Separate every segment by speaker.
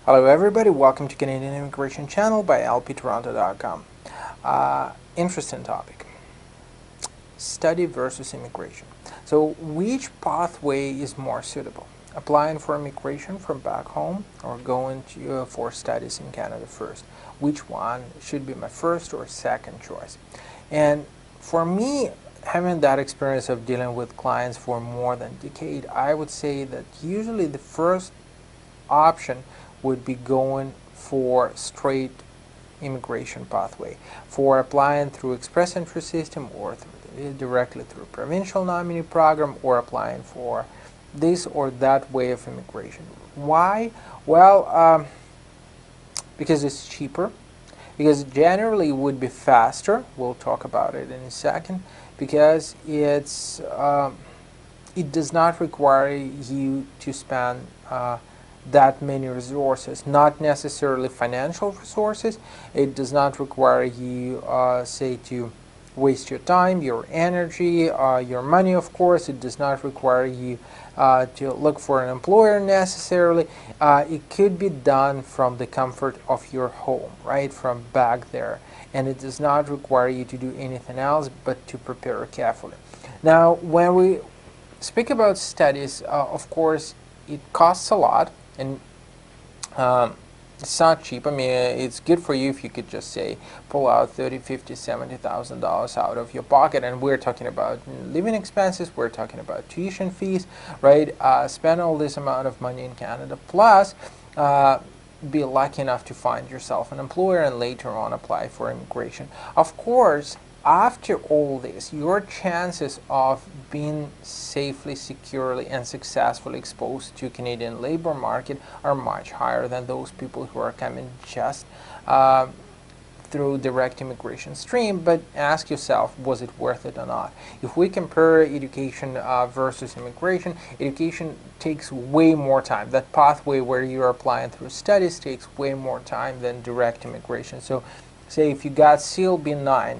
Speaker 1: Hello everybody, welcome to Canadian Immigration Channel by lptoronto.com. Interesting topic. Study versus immigration. So which pathway is more suitable? Applying for immigration from back home or going for studies in Canada first? Which one should be my first or second choice? And for me, having that experience of dealing with clients for more than a decade, I would say that usually the first option would be going for straight immigration pathway, for applying through express entry system or directly through provincial nominee program, or applying for this or that way of immigration. Why? Well, because it's cheaper, because generally it would be faster. We'll talk about it in a second. Because it does not require you to spend that many resources, not necessarily financial resources. It does not require you, say, to waste your time, your energy, your money, of course. It does not require you to look for an employer necessarily. It could be done from the comfort of your home, right, from back there. And it does not require you to do anything else but to prepare carefully. Now, when we speak about studies, of course, it costs a lot. And it's not cheap. I mean, it's good for you if you could just say pull out $30,000, $50,000, $70,000 out of your pocket, and we're talking about living expenses, we're talking about tuition fees, right? Spend all this amount of money in Canada, plus be lucky enough to find yourself an employer and later on apply for immigration. Of course, after all this, your chances of being safely, securely, and successfully exposed to Canadian labor market are much higher than those people who are coming just through direct immigration stream. But ask yourself, was it worth it or not? If we compare education versus immigration, education takes way more time. That pathway where you're applying through studies takes way more time than direct immigration. So say if you got CLB 9,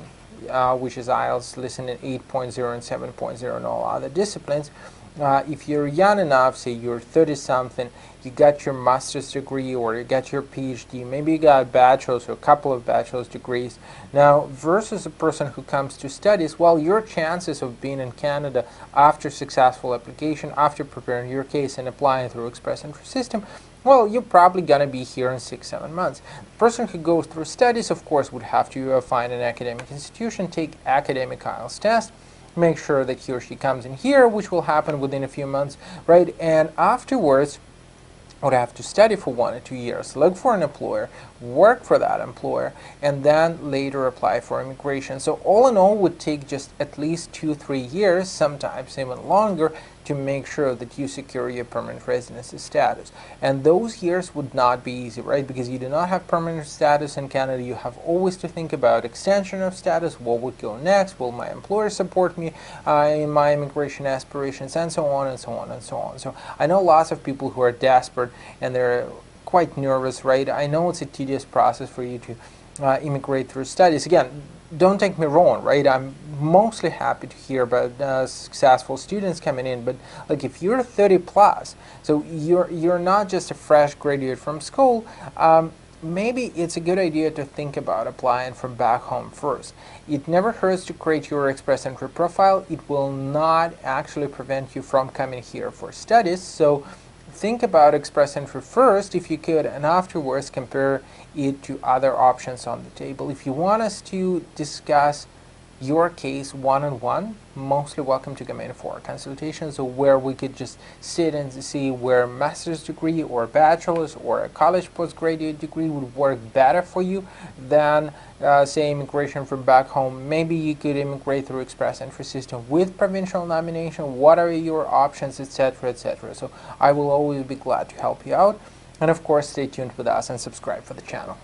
Speaker 1: which is IELTS listening 8.0 and 7.0 and all other disciplines. If you're young enough, say you're 30-something, you got your master's degree or you got your PhD, maybe you got a bachelor's or a couple of bachelor's degrees. Now, versus a person who comes to studies, well, your chances of being in Canada after successful application, after preparing your case and applying through express entry system, well, you're probably going to be here in 6-7 months. The person who goes through studies, of course, would have to find an academic institution, take academic IELTS test, make sure that he or she comes in here, which will happen within a few months, right? And afterwards, would have to study for 1 or 2 years, look for an employer, work for that employer, and then later apply for immigration. So all in all would take just at least 2-3 years, sometimes even longer, to make sure that you secure your permanent residency status. And those years would not be easy, right? Because you do not have permanent status in Canada. You have always to think about extension of status, what would go next, will my employer support me in my immigration aspirations, and so on and so on and so on. So I know lots of people who are desperate and they're quite nervous, right? I know it's a tedious process for you to immigrate through studies. Again, don't take me wrong, right? I'm mostly happy to hear about successful students coming in, but like if you're 30 plus, so you're not just a fresh graduate from school, maybe it's a good idea to think about applying from back home first. It never hurts to create your express entry profile. It will not actually prevent you from coming here for studies, so think about express entry first if you could, and afterwards compare it to other options on the table. If you want us to discuss your case one-on-one, mostly welcome to come in for a consultation, so where we could just sit and see where a master's degree or bachelor's or a college postgraduate degree would work better for you than say immigration from back home. Maybe you could immigrate through express entry system with provincial nomination. What are your options, etc., etc. So I will always be glad to help you out, and of course stay tuned with us and subscribe for the channel.